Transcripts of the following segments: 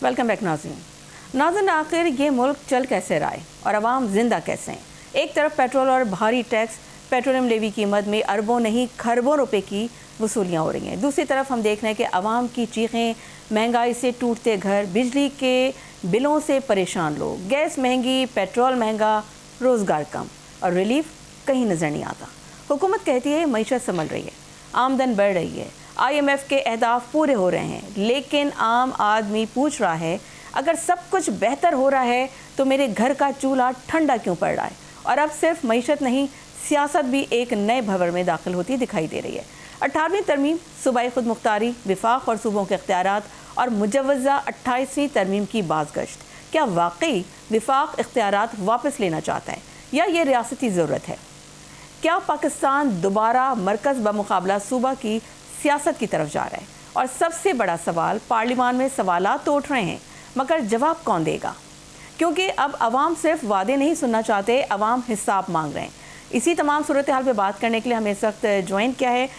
Welcome back नाज़रीन, आखिर ये मुल्क चल कैसे रहा है और आवाम जिंदा कैसे हैं। एक तरफ पेट्रोल और भारी टैक्स, पेट्रोलियम लेवी कीमत में अरबों नहीं खरबों रुपए की वसूलियाँ हो रही हैं। दूसरी तरफ हम देख रहे हैं कि आवाम की चीखें, महंगाई से टूटते घर, बिजली के बिलों से परेशान लोग, गैस महंगी, पेट्रोल महंगा, रोज़गार कम और रिलीफ कहीं नज़र नहीं आता। हुकूमत कहती है मईशत संभल रही है, आमदन बढ़ रही है, IMF के अहदाफ पूरे हो रहे हैं, लेकिन आम आदमी पूछ रहा है अगर सब कुछ बेहतर हो रहा है तो मेरे घर का चूल्हा ठंडा क्यों पड़ रहा है। और अब सिर्फ मईशत नहीं, सियासत भी एक नए भंवर में दाखिल होती दिखाई दे रही है। 18वीं तरमीम, सूबाई खुद मुख्तारी, विफाक और सूबों के इख्तियारात और मुजव्वज़ा 28वीं तरमीम की बाज़गश्त। क्या वाकई विफाक इख्तियारात वापस लेना चाहता है या ये रियासती ज़रूरत है? क्या पाकिस्तान दोबारा मरकज़ बमुकाबला सूबा की सियासत की तरफ जा रहा है? और सबसे बड़ा सवाल, पार्लियामान में सवालात तो उठ रहे हैं मगर जवाब कौन देगा? क्योंकि अब अवाम सिर्फ वादे नहीं सुनना चाहते, अवाम हिसाब मांग रहे हैं। इसी तमाम सूरत हाल पर बात करने के लिए हमें इस वक्त ज्वाइन किया है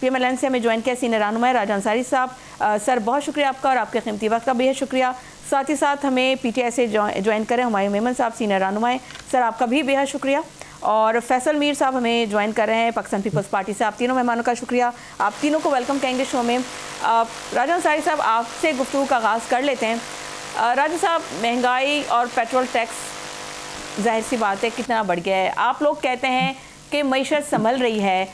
PMLN से हमें ज्वाइन किया सीनियर रहनुमा राजा अंसारी साहब। सर, बहुत शुक्रिया आपका और आपके कीमती वक्त का बेहद शुक्रिया। साथ ही साथ हमें PTI से ज्वाइन करें हुमायूं मेमन साहब, सीनियर रहनुमा, सर आपका भी बेहद शुक्रिया। और फैसल मीर साहब हमें ज्वाइन कर रहे हैं पाकिस्तान पीपल्स पार्टी से। आप तीनों मेहमानों का शुक्रिया, आप तीनों को वेलकम कहेंगे शो में। राजा अंसारी साहब, आपसे गुफ्तगू का आगाज़ कर लेते हैं। राजा साहब, महंगाई और पेट्रोल टैक्स जाहिर सी बात है कितना बढ़ गया है। आप लोग कहते हैं कि मईशत संभल रही है,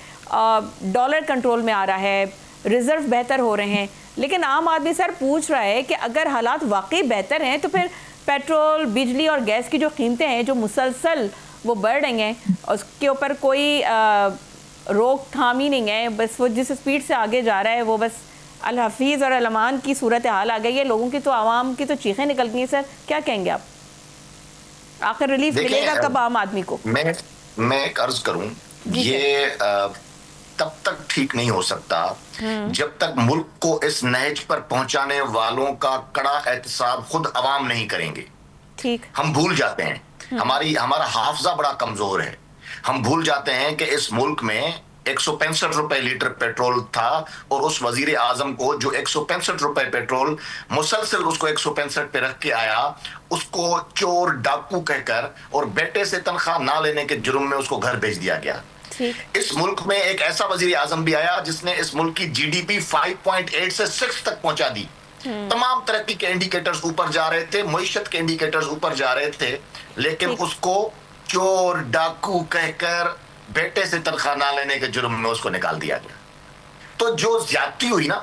डॉलर कंट्रोल में आ रहा है, रिज़र्व बेहतर हो रहे हैं, लेकिन आम आदमी सर पूछ रहा है कि अगर हालात वाकई बेहतर हैं तो फिर पेट्रोल, बिजली और गैस की जो कीमतें हैं जो मुसलसल वो बढ़ रही हैं, उसके ऊपर कोई रोक थाम ही नहीं है। बस वो जिस स्पीड से आगे जा रहा है वो बस अल हफीज़ और अलमान की सूरत हाल आ गई है। लोगों की तो, आवाम की तो चीखें निकल गई हैं। सर क्या कहेंगे आप? आखिर रिलीफ मिलेगा कब आम आदमी को? मैं एक अर्ज करूं, ये तब तक ठीक नहीं हो सकता जब तक मुल्क को इस नहज पर पहुंचाने वालों का कड़ा एहतसाब खुद अवाम नहीं करेंगे। ठीक, हम भूल जाते हैं, हमारा हाफजा बड़ा कमजोर है। हम भूल जाते हैं कि इस मुल्क में 165 रुपए लीटर पेट्रोल था और उस वजीर आजम को जो 165 रुपए पेट्रोल मुसलसल उसको 165 पे रख के आया, उसको चोर डाकू कहकर और बेटे से तनख्वाह ना लेने के जुर्म में उसको घर भेज दिया गया। इस मुल्क में एक ऐसा वजीर आजम भी आया जिसने इस मुल्क की GDP 5.8 से 6 तक पहुंचा दी। तमाम तरक्की के इंडिकेटर्स ऊपर जा रहे थे, मईशत के इंडिकेटर्स ऊपर जा रहे थे, लेकिन उसको चोर डाकू कहकर बेटे से तनख्वाह ना लेने के जुर्म में उसको निकाल दिया गया। तो जो ज्यादती हुई ना,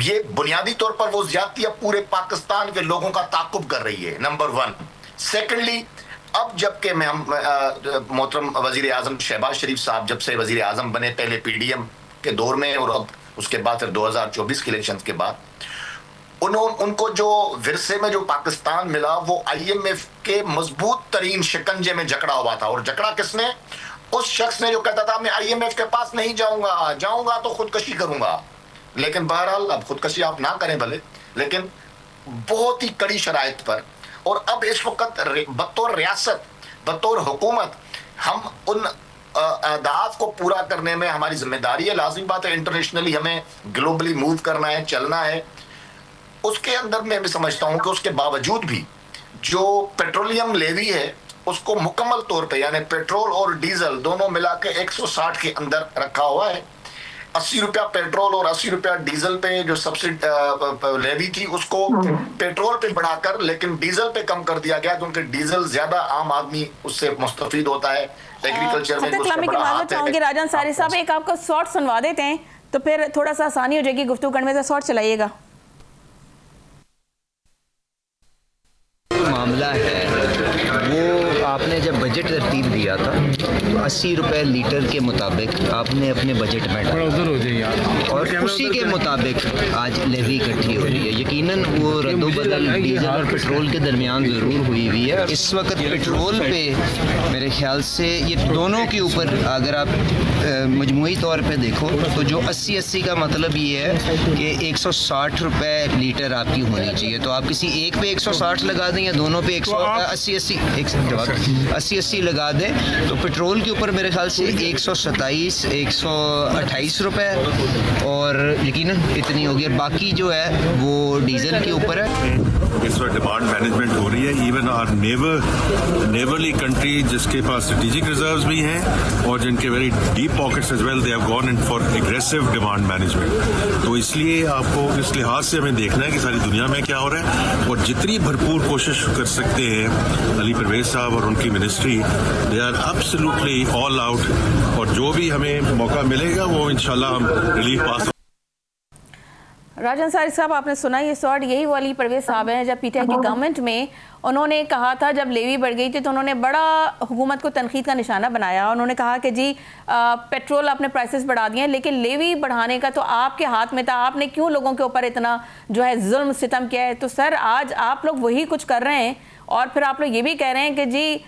ये बुनियादी तौर पर वो ज्यादती अब पूरे पाकिस्तान के लोगों का ताकुब कर रही है, नंबर 1। सेकेंडली, अब जबकि मोहतरम वजीर आजम शहबाज शरीफ साहब जब से वजीर आजम बने, पहले PDM के दौर में और अब उसके बाद फिर 2024 के इलेक्शन के बाद, उनको जो विरसे में जो पाकिस्तान मिला वो IMF के मजबूत तरीन शिकंजे में जकड़ा हुआ था। और जकड़ा किसने? उस शख्स ने जो कहता था मैं IMF के पास नहीं जाऊंगा तो खुदकशी करूंगा। लेकिन बहरहाल अब खुदकशी आप ना करें भले, लेकिन बहुत ही कड़ी शराइत पर। और अब इस वक्त बतौर रियासत, बतौर हुकूमत, हम उन अहदाफ को पूरा करने में हमारी जिम्मेदारी है। लाजिम बात है, इंटरनेशनली हमें ग्लोबली मूव करना है, चलना है। उसके अंदर मैं भी समझता हूं कि उसके बावजूद भी जो पेट्रोलियम लेवी है उसको मुकम्मल तौर पे, यानी पेट्रोल और डीजल दोनों मिला के 160 के अंदर रखा हुआ है। 80 रुपया पेट्रोल और 80 रुपया डीजल पे जो सब्सिडी लेवी थी उसको पेट्रोल पे बढ़ाकर लेकिन डीजल पे कम कर दिया गया, क्योंकि डीजल ज्यादा आम आदमी उससे मुस्तफीद होता है। एग्रीकल्चर में चाहूंगी राजा अंसारी साहब, एक आपका शॉर्ट सुनवा देते हैं तो फिर थोड़ा सा आसानी हो जाएगी गुफ्तगू करने में। शॉर्ट चलाइएगा। मामला है वो आपने जब बजट तरतीब दिया था तो 80 रुपए लीटर के मुताबिक आपने अपने बजट में डाला और उसी के मुताबिक आज लेवी इकट्ठी हो रही है। यकीनन वो रद्दोबदल डीजल और पेट्रोल के दरमियान ज़रूर हुई हुई है। इस वक्त पेट्रोल पे मेरे ख्याल से ये दोनों के ऊपर अगर आप मजमूई तौर पे देखो तो जो 80-80 का मतलब ये है कि 160 रुपए लीटर आपकी होनी चाहिए। तो आप किसी एक पे 160 लगा दें या दोनों पे 80-80 80 लगा दें तो पेट्रोल के ऊपर मेरे ख्याल से 127 128 रुपए और यकीनन इतनी होगी, और बाकी जो है वो डीजल के ऊपर है। इस वक्त डिमांड मैनेजमेंट हो रही है। इवन आवर नेबरली कंट्री जिसके पास स्ट्रेटेजिक रिजर्व्स भी हैं और जिनके very deep pockets as well, they have gone in for aggressive demand management. तो इसलिए आपको इस लिहाज से हमें देखना है कि सारी दुनिया में क्या हो रहा है, और जितनी भरपूर कोशिश कर सकते हैं अली परवेज साहब और उनकी ministry, they are absolutely all out, और जो भी हमें मौका मिलेगा वो इंशाल्लाह हम रिलीफ पास। राज अंसारी साहब, आपने सुना ये सॉर्ट, यही वाली परवेज साहब हैं जब पीटीआई की गवर्नमेंट में उन्होंने कहा था, जब लेवी बढ़ गई थी तो उन्होंने बड़ा हुकूमत को तनकीद का निशाना बनाया। उन्होंने कहा कि जी पेट्रोल आपने प्राइसेस बढ़ा दिए हैं, लेकिन लेवी बढ़ाने का तो आपके हाथ में था, आपने क्यों लोगों के ऊपर इतना जो है जुल्म सितम किया है। तो सर आज आप लोग वही कुछ कर रहे हैं और फिर आप लोग ये भी कह रहे हैं कि जी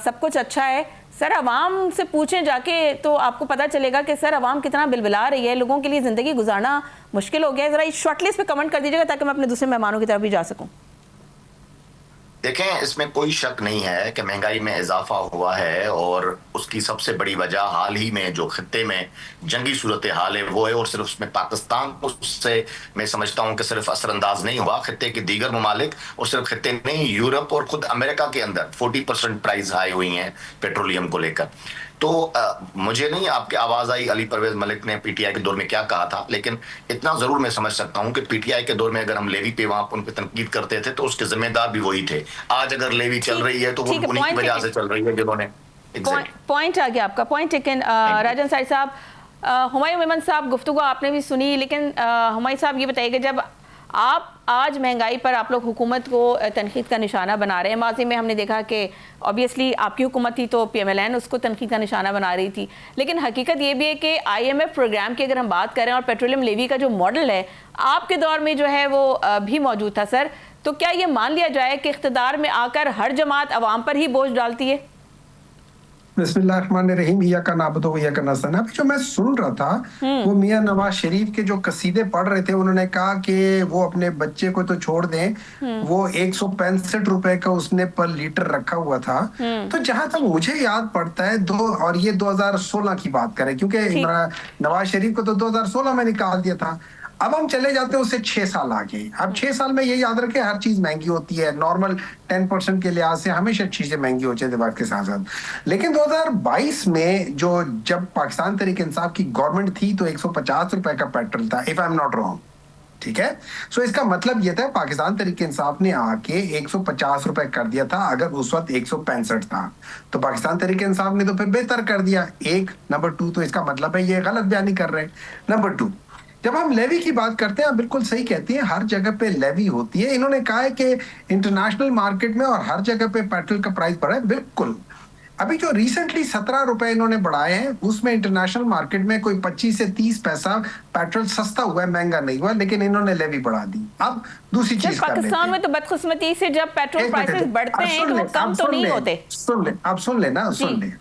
सब कुछ अच्छा है। सर आवाम से पूछें जाके तो आपको पता चलेगा कि सर आवाम कितना बिलबिला रही है, लोगों के लिए ज़िंदगी गुजारना मुश्किल हो गया है। ज़रा इस शॉर्टलिस्ट पे कमेंट कर दीजिएगा ताकि मैं अपने दूसरे मेहमानों की तरफ भी जा सकूं। देखें, इसमें कोई शक नहीं है कि महंगाई में इजाफा हुआ है, और उसकी सबसे बड़ी वजह हाल ही में जो खित्ते में जंगी सूरत हाल है वो है, और सिर्फ उसमें पाकिस्तान उससे मैं समझता हूं कि सिर्फ असरअंदाज नहीं हुआ, खित्ते के दीगर ममालिक और सिर्फ खित्ते नहीं, यूरोप और खुद अमेरिका के अंदर 40% प्राइस हाई हुई हैं पेट्रोलियम को लेकर। तो मुझे नहीं आपकी आवाज आई अली परवेज मलिक ने पीटीआई के दौर में क्या कहा था, लेकिन इतना जरूर मैं समझ सकता हूं कि पीटीआई के दौर में अगर हम लेवी पे वहां उन पे तनकीद करते थे तो उसके जिम्मेदार भी वही थे। आज अगर लेवी चल रही है तो वो उन्हीं की वजह से चल रही है जिन्होंने। पॉइंट आ गया आपका, पॉइंट टेकन। राजन साहिब साहब, हुमायूं मेमन साहब गुफ्तगू आपने भी सुनी, लेकिन हुमायूं साहब ये बताइए कि जब आप आज महंगाई पर आप लोग हुकूमत को तनकीद का निशाना बना रहे हैं, माजी में हमने देखा कि ऑब्वियसली आपकी हुकूमत थी तो PMLN उसको तनकीद का निशाना बना रही थी, लेकिन हकीकत ये भी है कि IMF प्रोग्राम की अगर हम बात करें और पेट्रोलियम लेवी का जो मॉडल है आपके दौर में जो है वो भी मौजूद था सर, तो क्या ये मान लिया जाए कि इख्तिदार में आकर हर जमात अवाम पर ही बोझ डालती है? बिस्मिल्लाहिर्रहमानिर्रहीम, इय्या का नाबुदु व इय्या का नस्तईन। अभी जो मैं सुन रहा था वो मियां नवाज शरीफ के जो कसीदे पढ़ रहे थे, उन्होंने कहा कि वो अपने बच्चे को तो छोड़ दें, वो 165 रुपए का उसने पर लीटर रखा हुआ था। तो जहां तक मुझे याद पड़ता है और ये 2016 की बात करें, क्योंकि नवाज शरीफ को तो 2016 में निकाल दिया था। अब हम चले जाते हैं उससे 6 साल आगे। अब 6 साल में ये याद रखें हर चीज महंगी होती है, नॉर्मल 10% के लिहाज से हमेशा चीजें महंगी होती है वक्त के साथ साथ। लेकिन 2022 में जब पाकिस्तान तहरीक इंसाफ की गवर्नमेंट थी तो 150 रुपए का पेट्रोल था, if I am not wrong, ठीक है। सो इसका मतलब ये था पाकिस्तान तहरीक इंसाफ ने आके 150 रुपए कर दिया था, अगर उस वक्त 165 था तो पाकिस्तान तहरीक इंसाफ ने तो फिर बेहतर कर दिया। एक नंबर 2, तो इसका मतलब है ये गलत बयानी कर रहे हैं। नंबर 2, जब हम लेवी की बात करते हैं, आप बिल्कुल सही कहती हैं, हर जगह पे लेवी होती है। इन्होंने कहा है कि इंटरनेशनल मार्केट में और हर जगह पे पेट्रोल का प्राइस बढ़ा है, बिल्कुल। अभी जो रिसेंटली 17 रुपए इन्होंने बढ़ाए हैं, उसमें इंटरनेशनल मार्केट में कोई 25 से 30 पैसा पेट्रोल सस्ता हुआ है, महंगा नहीं हुआ, लेकिन इन्होंने लेवी बढ़ा दी। अब दूसरी चीज पाकिस्तान में तो बदकिस्मती से जब पेट्रोल प्राइसेस बढ़ते हैं तो वो कम तो नहीं होते। सुन ले, अब सुन लेना, सुन ले।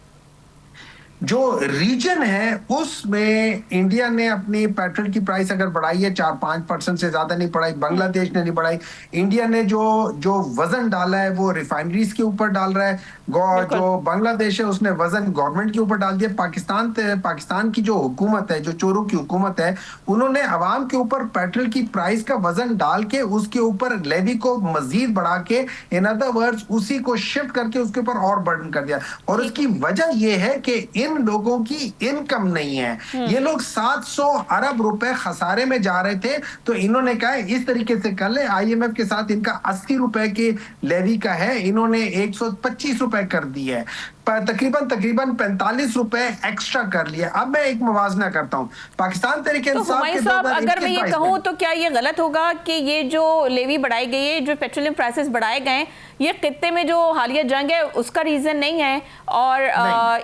जो रीजन है उसमें इंडिया ने अपनी पेट्रोल की प्राइस अगर बढ़ाई है 4-5% से ज्यादा नहीं बढ़ाई, बांग्लादेश ने नहीं बढ़ाई। इंडिया ने जो वजन डाला है वो रिफाइनरीज के ऊपर डाल रहा है, जो बांग्लादेश है उसने वजन गवर्नमेंट के ऊपर डाल दिया। पाकिस्तान की जो हुकूमत है, जो चोरों की हुकूमत है, उन्होंने अवाम के ऊपर पेट्रोल की प्राइस का वजन डाल के उसके ऊपर लेवी को मजीद बढ़ा के, इन अदर वर्ड्स उसी को शिफ्ट करके उसके ऊपर और बर्डन कर दिया। और उसकी वजह यह है कि इन लोगों की इनकम नहीं है। ये लोग 700 अरब रुपए खसारे में जा रहे थे, तो इन्होंने कहा इस तरीके से कर ले। IMF के साथ इनका 80 रुपए के लेवी का है, इन्होंने 125 रुपए कर दी है, तकरीबन 45 रुपए एक्स्ट्रा कर लिया। अब मैं एक मुवाजना करता हूँ पाकिस्तान तहरीक इंसाफ के साहब, अगर मैं ये कहूँ तो क्या ये गलत होगा कि ये जो लेवी बढ़ाई गई है, जो पेट्रोलियम प्राइसेस बढ़ाए गए, ये खित्ते में जो हालिया जंग है उसका रीजन नहीं है, और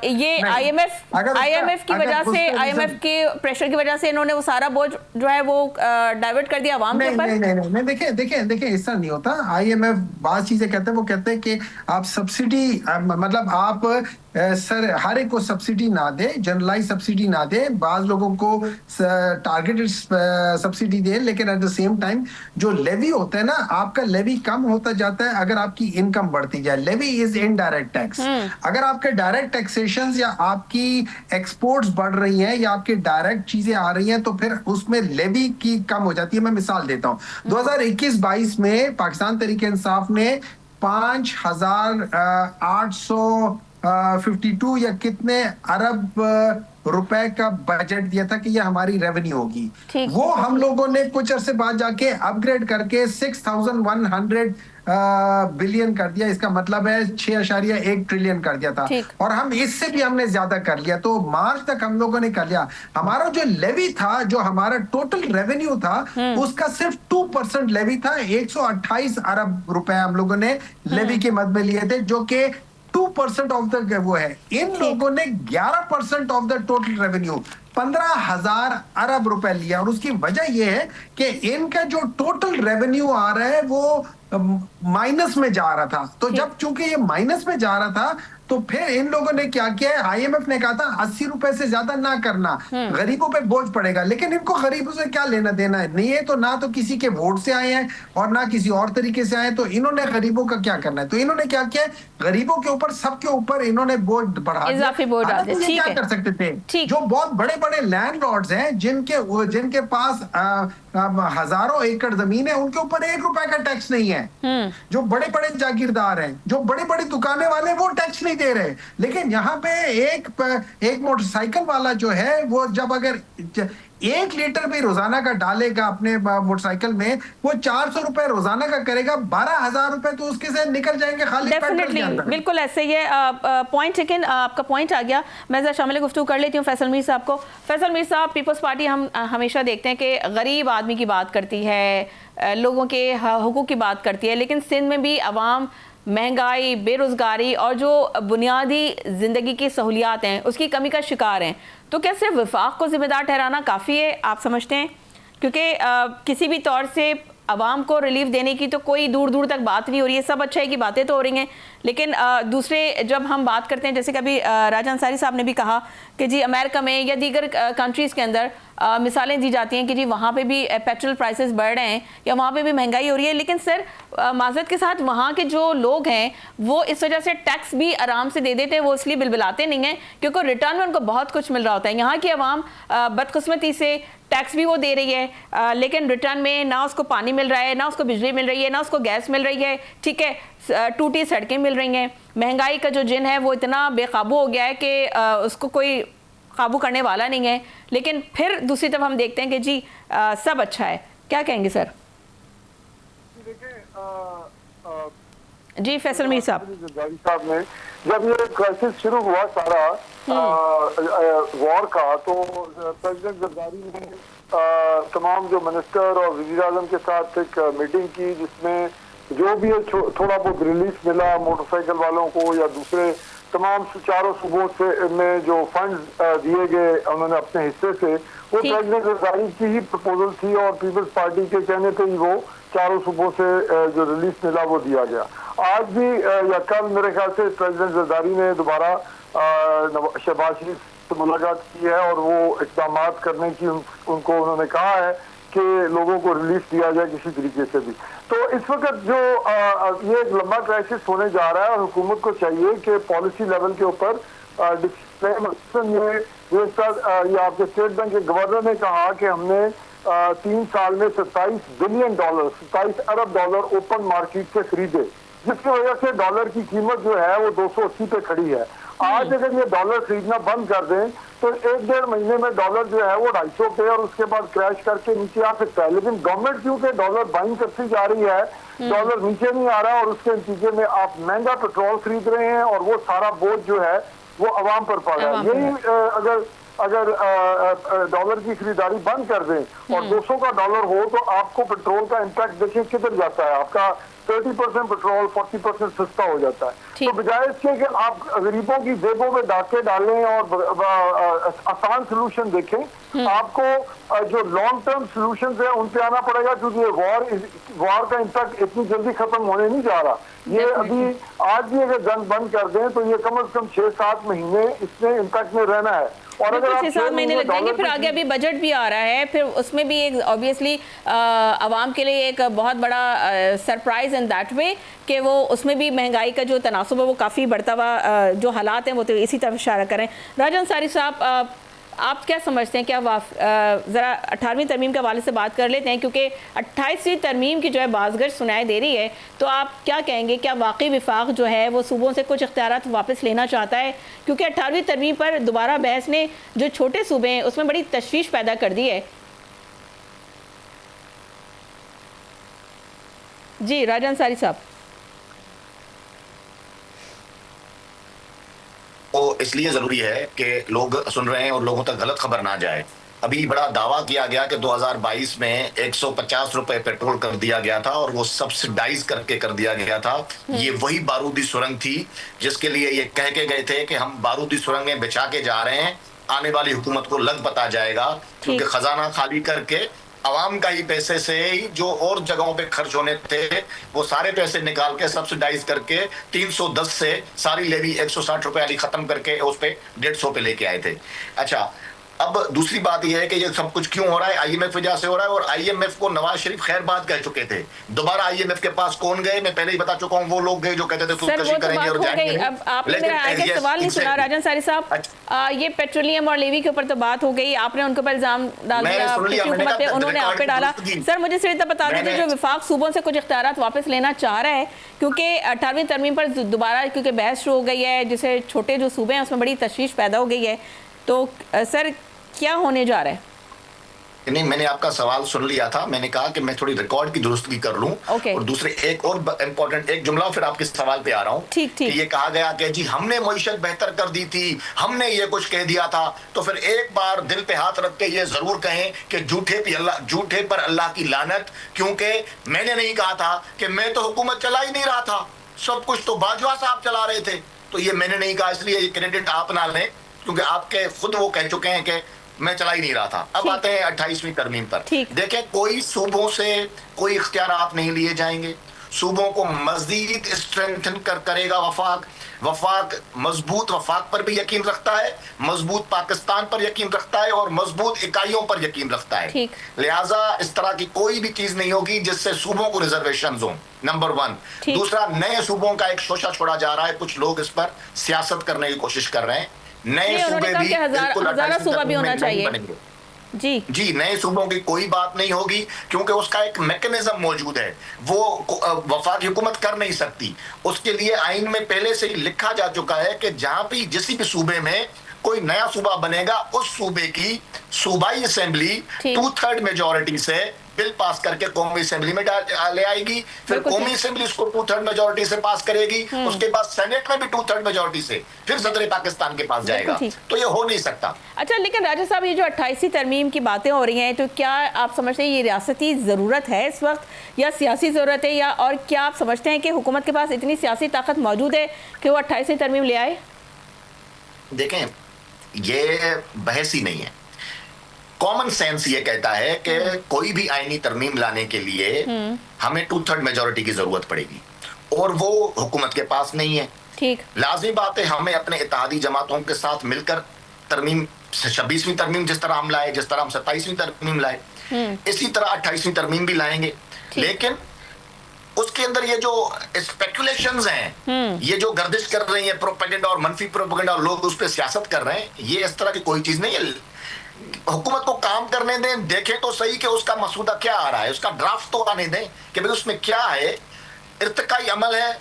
ये IMF की वजह से, IMF के प्रेशर की वजह से इन्होंने वो सारा बोझ जो है वो डाइवर्ट कर दिया अवाम के ऊपर? नहीं, देखिए ऐसा नहीं होता। IMF बात चीजें कहते हैं, वो कहते हैं कि आप सब्सिडी, मतलब आप सर हर एक को सब्सिडी ना दे, जनरलाइज सब्सिडी ना दे, बाज लोगों को टारगेटेड सब्सिडी दे, लेकिन एट द सेम टाइम जो लेवी होता है ना, आपका लेवी कम होता जाता है अगर आपकी इनकम बढ़ती जाए। Levy is indirect tax. अगर आपके डायरेक्ट टैक्सेशन या आपकी एक्सपोर्ट्स बढ़ रही हैं या आपकी डायरेक्ट चीजें आ रही हैं, तो फिर उसमें लेवी की कम हो जाती है। मैं मिसाल देता हूं, 2021-22 में पाकिस्तान तहरीक इंसाफ ने 5,852 या कितने अरब रुपए का बजट दिया था कि ये हमारी रेवेन्यू होगी। वो हम लोगों ने कुछ अरसे बाद जाके अपग्रेड करके 6,100 बिलियन कर दिया। इसका मतलब है 6.1 ट्रिलियन कर दिया था, और हम इससे भी हमने ज्यादा कर लिया। तो मार्च तक हम लोगों ने कर लिया। हमारा जो लेवी था, जो हमारा टोटल रेवेन्यू था, उसका सिर्फ 2% लेवी था। 128 अरब रुपए हम लोगों ने लेवी के मद में लिए थे, जो कि 2% ऑफ द वो है। इन लोगों ने 11% ऑफ द टोटल रेवेन्यू 15,000 अरब रुपए लिया, और उसकी वजह यह है कि इनका जो टोटल रेवेन्यू आ रहा है वो माइनस में जा रहा था। तो जब चूंकि ये माइनस में जा रहा था, तो फिर इन लोगों ने क्या किया है, IMF ने कहा था 80 रुपए से ज्यादा ना करना, गरीबों पे बोझ पड़ेगा। लेकिन इनको गरीबों से क्या लेना देना है? नहीं है तो ना तो किसी के वोट से आए हैं और ना किसी और तरीके से आए, तो इन्होंने गरीबों का क्या करना है? तो इन्होंने क्या किया, गरीबों के ऊपर, सबके ऊपर इन्होंने बोझ बढ़ा दिया। क्या कर सकते थे? जो बहुत बड़े बड़े लैंडलॉर्ड्स हैं, जिनके पास हजारों एकड़ जमीन है, उनके ऊपर 1 रुपए का टैक्स नहीं है। जो बड़े बड़े जागीरदार हैं, जो बड़ी बड़ी दुकानें वाले, वो टैक्स नहीं दे रहे। लेकिन यहाँ पे एक मोटरसाइकिल वाला जो है, वो जब अगर 1 लीटर भी रोजाना का डालेगा अपने मोटरसाइकिल में, वो 400 रुपए रोजाना का करेगा, 12,000 रुपए तो उसके से निकल जाएंगे खाली पेट्रोल के अंदर। बिल्कुल ऐसे ही है पॉइंट। लेकिन आपका पॉइंट आ गया, मैं जरा शामिल गुफ्तगू कर लेती हूँ फैसल मीर साहब को। फैसल मीर साहब, पीपल्स पार्टी हम हमेशा देखते हैं कि गरीब आदमी की बात करती है, लोगों के हुकूक की बात करती है, लेकिन सिंध में भी अवाम महंगाई, बेरोज़गारी और जो बुनियादी ज़िंदगी की सहूलियात हैं, उसकी कमी का शिकार हैं। तो क्या सिर्फ वफाक को ज़िम्मेदार ठहराना काफ़ी है, आप समझते हैं? क्योंकि किसी भी तौर से आवाम को रिलीफ देने की तो कोई दूर दूर तक बात नहीं हो रही है। सब अच्छाई की बातें तो हो रही हैं, लेकिन दूसरे जब हम बात करते हैं, जैसे कभी राजा अंसारी साहब ने भी कहा कि जी अमेरिका में या दीगर कंट्रीज़ के अंदर मिसालें दी जाती हैं कि जी वहाँ पे भी पेट्रोल प्राइसेस बढ़ रहे हैं या वहाँ पे भी महंगाई हो रही है, लेकिन सर माज़रत के साथ वहाँ के जो लोग हैं वो इस वजह से टैक्स भी आराम से दे देते हैं। वो इसलिए बिलबिलाते नहीं हैं क्योंकि रिटर्न में उनको बहुत कुछ मिल रहा होता है। यहाँ की आवाम बदकिस्मती से टैक्स भी वो दे रही है, लेकिन रिटर्न में ना उसको पानी मिल रहा है, ना उसको बिजली मिल रही है, ना उसको गैस मिल रही है, ठीक है, टूटी सड़कें मिल रही हैं। महंगाई का जो जिन है वो इतना बेकाबू हो गया है कि उसको कोई काबू करने वाला नहीं है। लेकिन फिर दूसरी तरफ हम देखते हैं कि जी सब अच्छा है। क्या कहेंगे सर? जी फैसल मीर साहब ने जब ये क्राइसिस शुरू हुआ सारा वॉर का, तो प्रेसिडेंट जरदारी ने तमाम जो मिनिस्टर और वज़ीर आज़म के साथ एक मीटिंग की, जिसमें जो भी थोड़ा बहुत रिलीफ मिला मोटरसाइकिल वालों को या दूसरे तमाम चारों सूबों से में जो फंड्स दिए गए उन्होंने अपने हिस्से से, वो प्रेसिडेंट जरदारी की ही प्रपोजल थी और पीपल्स पार्टी के कहने पे ही वो चारों सूबों से जो रिलीफ मिला वो दिया गया। आज भी या कल मेरे ख्याल से प्रेसिडेंट जरदारी ने दोबारा शहबाज शरीफ से मुलाकात की है और वो इक़दाम करने की उनको उन्होंने कहा है कि लोगों को रिलीफ दिया जाए किसी तरीके से भी। तो इस वक्त जो ये एक लंबा क्राइसिस होने जा रहा है और हुकूमत को चाहिए कि पॉलिसी लेवल के ऊपर ये आपके स्टेट बैंक के गवर्नर ने कहा कि हमने 3 साल में 27 बिलियन डॉलर, 27 अरब डॉलर ओपन मार्केट से खरीदे, जिसकी वजह से डॉलर की कीमत जो है वो 280 पे खड़ी है। आज अगर ये डॉलर खरीदना बंद कर दें तो 1-1.5 महीने में डॉलर जो है वो 250 पे और उसके बाद क्रैश करके नीचे आ सकता है। लेकिन गवर्नमेंट क्योंकि डॉलर बाइंग करती जा रही है, डॉलर नीचे नहीं आ रहा और उसके नतीजे में आप महंगा पेट्रोल खरीद रहे हैं और वो सारा बोझ जो है वो आवाम पर पड़ रहा है। यही अगर अगर डॉलर की खरीदारी बंद कर दें और 200 का डॉलर हो तो आपको पेट्रोल का इम्पैक्ट देखिए किधर जाता है। आपका 30% पेट्रोल 40% सस्ता हो जाता है। तो बजाय इसके कि आप गरीबों की जेबों में डाके डालें और आसान सोल्यूशन देखें, आपको जो लॉन्ग टर्म सोल्यूशन है उन पे आना पड़ेगा, क्योंकि ये वॉर का इम्पैक्ट इतनी जल्दी खत्म होने नहीं जा रहा। ये अभी आज भी अगर जंग बंद कर दें तो ये कम से कम 6-7 महीने इसमें इम्पैक्ट में रहना है। और अगर 6-7 महीने लग जाएंगे, फिर आगे अभी बजट भी आ रहा है, फिर उसमें भी एक ऑब्वियसली आवाम के लिए एक बहुत बड़ा सरप्राइज इन दैट वे कि वो उसमें भी महंगाई का जो तनासुब है वो काफ़ी बढ़ता हुआ जो हालात हैं वो तो इसी तरफ इशारा करें। राजा अंसारी साहब, आप क्या समझते हैं, क्या ज़रा 18वीं तरमीम के हवाले से बात कर लेते हैं, क्योंकि 28वीं तरमीम की जो है बाज़गश सुनाई दे रही है, तो आप क्या कहेंगे, क्या वाकई विफाक जो है वो सूबों से कुछ इख्तियारात वापस लेना चाहता है? क्योंकि 18वीं तरमीम पर दोबारा बहस ने जो छोटे सूबे हैं उसमें बड़ी तशवीश पैदा कर दी है। जी राजा अंसारी साहब। तो इसलिए जरूरी है कि लोग सुन रहे हैं और लोगों तक गलत खबर ना जाए। अभी बड़ा दावा किया गया कि 2022 में 150 रुपए पेट्रोल कर दिया गया था और वो सब्सिडाइज करके कर दिया गया था। ये वही बारूदी सुरंग थी जिसके लिए ये कह के गए थे कि हम बारूदी सुरंगें बिछा के जा रहे हैं, आने वाली हुकूमत को लग पता जाएगा, क्योंकि खजाना खाली करके आवाम का ही पैसे से ही जो और जगहों पे खर्च होने थे वो सारे पैसे निकाल के सब्सिडाइज करके 310 से सारी लेवी 160 रुपए वाली खत्म करके उस पे 150 पे लेके आए थे। अच्छा, अब दूसरी बात यह है कि ये सब कुछ क्यों हो रहा है, आईएमएफ वजह से हो रहा है। और आईएमएफ को नवाज शरीफ खैर बात कह चुके थे। दोबारा आईएमएफ के पास कौन गए, मैं पहले ही बता चुका हूँ, वो लोग गए जो कहते थे खुदकशी करेंगे और जाएंगे। अब आपने मेरा आगे सवाल नहीं सुना राजन सारी साहब। ये पेट्रोलियम और लेवी के ऊपर तो बात हो गई, आपने उनके ऊपर इल्जाम डाल दिया, हुकूमत पे उन्होंने आप पे डाला। सर मुझे सिर्फ इतना बता दीजिए, जो विफाक सूबों से कुछ इख्तियारात वापस लेना चाह रहा है, क्योंकि 18वीं तरमीम पर दोबारा क्योंकि बहस शुरू हो गई है, जिसे छोटे जो सूबे हैं उसमें बड़ी तशवीश पैदा हो गई है, तो सर क्या होने जा रहा है? नहीं, मैंने आपका सवाल सुन लिया था। मैंने कहा कि मैं थोड़ी रिकॉर्ड की दुरुस्ती कर लूं। और दूसरे एक और इम्पोर्टेंट एक जुमला फिर आपके सवाल पे आ रहा हूं। ठीक। ये कहा गया कि जी हमने मईशत बेहतर कर दी थी, हमने ये कुछ कह दिया था, तो फिर एक बार दिल पे हाथ रख के ये जरूर कहें कि झूठे पर अल्लाह की लानत, क्योंकि मैंने नहीं कहा था कि मैं तो हुकूमत चला ही नहीं रहा था, सब कुछ तो बाजवा साहब चला रहे थे। तो ये मैंने नहीं कहा, इसलिए ये क्रेडिट आप ना लें, क्योंकि आपके खुद वो कह चुके हैं कि मैं चला ही नहीं रहा था। अब आते हैं 28वीं तरमीम पर। देखें, कोई सूबों से कोई इख्तियारात नहीं लिए जाएंगे, सूबों को मजीद स्ट्रेंथन करेगा वफाक मजबूत वफाक पर भी यकीन रखता है, मजबूत पाकिस्तान पर यकीन रखता है और मजबूत इकाइयों पर यकीन रखता है। लिहाजा इस तरह की कोई भी चीज नहीं होगी जिससे सूबों को रिजर्वेशन हो, नंबर 1। दूसरा, नए सूबों का एक शोशा छोड़ा जा रहा है, कुछ लोग इस पर सियासत करने की कोशिश कर रहे हैं। नए सूबे भी हज़ारा सूबा भी होना चाहिए। जी, नए सूबों की कोई बात नहीं होगी, क्योंकि उसका एक मैकेनिज्म मौजूद है, वो वफाकी हुकूमत कर नहीं सकती। उसके लिए आइन में पहले से ही लिखा जा चुका है कि जहां भी जिस भी सूबे में कोई नया सूबा बनेगा, उस सूबे की सूबाई असेंबली 2/3 मेजोरिटी से बिल पास करके कौमी असेंबली में ले आएगी, फिर कौमी असेंबली उसको 2/3 मेजोरिटी से पास करेगी, उसके बाद सेनेट में भी 2/3 मेजोरिटी से फिर सदर पाकिस्तान के पास जाएगा। तो ये हो नहीं सकता। अच्छा, लेकिन राजा साहब, ये जो 28वीं तरमीम की बातें हो रही हैं, तो क्या आप समझते हैं ये रियासती ज़रूरत है इस वक्त या सियासी ज़रूरत है, या और क्या आप समझते हैं कि हुकूमत के पास इतनी सियासी ताकत मौजूद है कि वो 28वीं तरमीम ले आए? देखें, ये बहस ही नहीं है। कॉमन सेंस ये कहता है कि कोई भी आईनी तरमीम लाने के लिए हमें 2/3 मेजोरिटी की जरूरत पड़ेगी, और वो हुकूमत के पास नहीं है। ठीक, लाजमी बात है, हमें अपने इत्तेहादी जमातों के साथ मिलकर तरमीम 26वीं तरमीम जिस तरह हम लाए, जिस तरह हम 27वीं तरमीम लाए, इसी तरह 28वीं तरमीम भी लाएंगे। लेकिन उसके अंदर ये जो स्पेकुलेशंस हैं, ये जो गर्दिश कर रही है प्रोपेगेंडा और मनफी प्रोपेगेंडा, और लोग उस पर सियासत कर रहे हैं, ये इस तरह की कोई चीज नहीं है। हुकूमत को काम करने दें, देखें तो सही कि उसका मसूदा क्या आ रहा है, उसका ड्राफ्ट तो आने दें कि भाई उसमें क्या है। इर्तिकाई अमल है,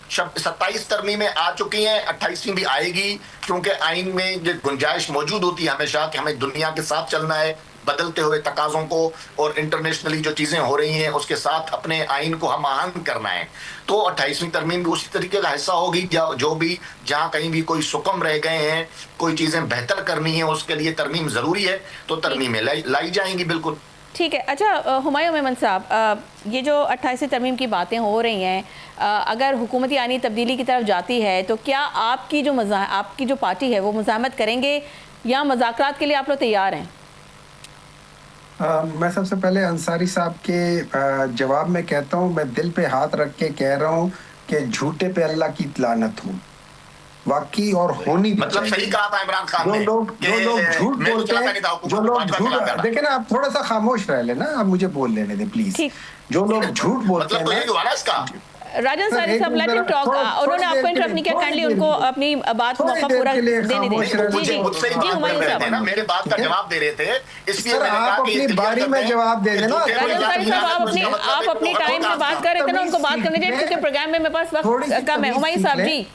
27 तरमीमें आ चुकी हैं, 28वीं भी आएगी, क्योंकि आइन में जो गुंजाइश मौजूद होती है हमेशा कि हमें दुनिया के साथ चलना है, बदलते हुए तकाजों को और इंटरनेशनली जो चीजें हो रही हैं उसके साथ अपने आइन को हम आहंग करना है। तो 28वीं तरमीम भी उसी तरीके का हिस्सा होगी, जो भी जहां कहीं भी कोई सुकम रह गए हैं, कोई चीजें बेहतर करनी है, उसके लिए तरमीम जरूरी है, तो तरमीमें लाई जाएंगी। बिल्कुल ठीक है। अच्छा हुमायूं मेमन साहब, ये जो 28वीं तरमीम की बातें हो रही हैं, अगर हुकूमती आईनी तब्दीली की तरफ जाती है तो क्या आपकी जो पार्टी है वो मुज़ाहमत करेंगे या मुज़ाकरात के लिए आप लोग तैयार हैं? मैं सबसे पहले अंसारी साहब के जवाब में कहता हूँ, मैं दिल पे हाथ रख के कह रहा हूँ कि झूठे पे अल्लाह की लानत हो, वाकई और होनी मतलब सही कहा था इमरान खान ने। जो लोग झूठ बोलते हैं, जो लोग झूठ, देखे ना, आप थोड़ा सा खामोश रह लेना, आप मुझे बोल लेने दें प्लीज। जो लोग झूठ बोलते हैं ना, राजन सारी साहब लेट हिम टॉक। उन्होंने आपको इंटरप्ट नहीं किया, काइंडली उनको अपनी बात मौका पूरा देने दें। जी हुमायूं साहब मेरे बात का जवाब दे रहे थे, इसलिए मैंने आप अपनी बारी में जवाब दे देना। राजन सारी साहब आप अपनी टाइम में बात कर रहे थे ना, उनको बात करने दीजिए क्योंकि प्रोग्राम में मेरे पास वक्त कम है। हुमायूं साहब जी,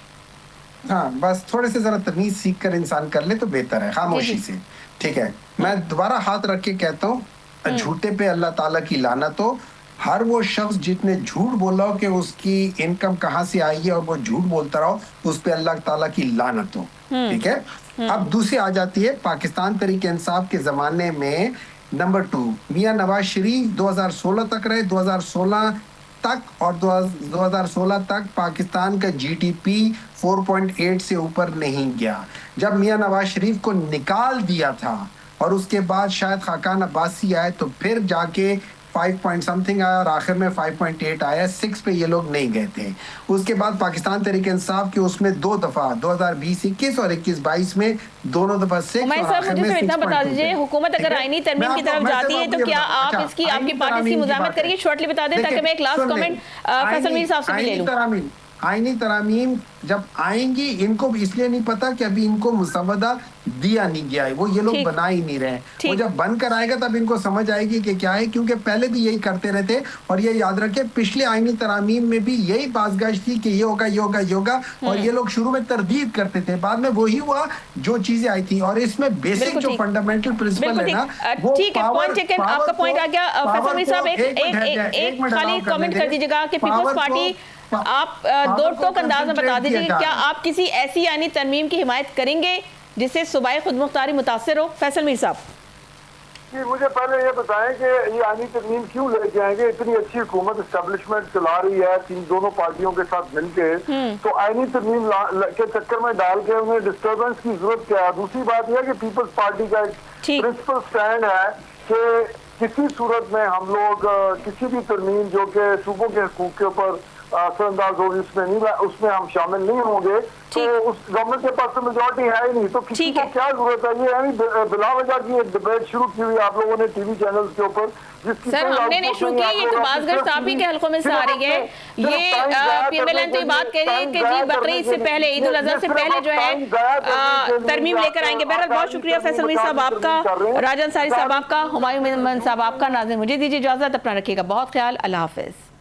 हाँ, बस थोड़े से जरा तमीज सीख कर इंसान कर ले तो बेहतर है खामोशी से। ठीक है, मैं दोबारा हाथ रख के कहता हूँ, झूठे पे अल्लाह ताला की लानत हो। हर वो शख्स जितने झूठ बोला हो कि उसकी इनकम कहाँ से आई है और वो झूठ बोलता रहो, उस पे अल्लाह ताला की लानत हो। ठीक है। अब दूसरी आ जाती है पाकिस्तान तरीके इंसाफ के जमाने में नंबर 2 मियां नवाज शरीफ 2016 तक रहे। 2016 तक और 2016 तक पाकिस्तान का जीडीपी 4.8 से ऊपर नहीं गया। जब मियां नवाज शरीफ को निकाल दिया था और उसके बाद शायद खाकान अब्बासी आए तो फिर जाके 5 पॉइंट समथिंग आया और आखिर में 5.8 आया। 6 पे ये लोग नहीं गए थे। उसके बाद पाकिस्तान तरीके इंसाफ के उसमें 2 दफा 2020-21 और 21-22 में दोनों दफा 6। मुझे इतना बता दीजिए, हुकूमत अगर आईनी तरमीम की तरफ जाती है तो क्या आप इसकी आपकी पार्टी की मुज़ाहमत करिए? शॉर्टली बता दें ताकि मैं एक लास्ट कमेंट फैसल मीर साहब से भी ले लूं। आईनी तरामीम जब आएंगी, इनको इसलिए नहीं पता कि अभी इनको मुसवदा दिया नहीं गया है, वो ये लोग बना ही नहीं रहे। वो जब बनकर आएगा तब इनको समझ आएगी कि क्या है, क्योंकि पहले भी यही करते रहते। और ये याद रखे, पिछले आईनी तरामीम में भी यही बाज़गाश थी कि ये होगा ये होगा ये होगा, और ये लोग शुरू में तरदीद करते थे, बाद में वही हुआ जो चीजें आई थी। और इसमें बेसिक जो फंडामेंटल प्रिंसिपल है ना, वो ठीक है, पॉइंट टेकन, आपका पॉइंट आ गया। फैसल मीर साहब एक खाली कमेंट कर दीजिएगा कि पीपल्स पार्टी, आप 2 टोक अंदाज में बता दीजिए क्या आप किसी ऐसी आईनी तरमीम की हिमायत करेंगे जिससे सूबाई खुदमुख्तारी मुतासिर हो? फैसल मीर साहब जी, मुझे पहले ये बताएं कि ये आईनी तरमीम क्यों लेके आएंगे? इतनी अच्छी हुकूमत एस्टेब्लिशमेंट चला रही है दोनों पार्टियों के साथ मिलके, तो आईनी तरमीम के चक्कर में डाल के उन्हें डिस्टर्बेंस की जरूरत क्या है? दूसरी बात यह कि पीपल्स पार्टी का एक प्रिंसिपल स्टैंड है कि किसी सूरत में हम लोग किसी भी तरमीम जो कि सूबों के हकूक के ऊपर असरअंदाज होगी उसमें हम शामिल नहीं होंगे। तो उस गवर्नमेंट के पास तो मेजॉरिटी है ही नहीं, तो किसी को क्या जरूरत है? ये यानी बिला वजह की एक डिबेट शुरू की हुई आप लोगों ने टीवी चैनल्स के ऊपर, जिसकी सर हमने नहीं शुरू की, ये तो बाज़गश्त आप ही के हलकों में से आ रही है। ये पीएमएलएन तो ये बात कह रही है कि जी बकरीद से पहले, ईद उल अज़हा से पहले जो है तरमीम लेकर आएंगे। बहरहाल बहुत शुक्रिया फैसल मीर साहब आपका, राजन सारी साहब आपका, हुमायूं मेमन साहब आपका। नाज़रीन मुझे दीजिए इजाज़त, अपना रखिएगा बहुत ख्याल, अल्लाह हाफ़िज़।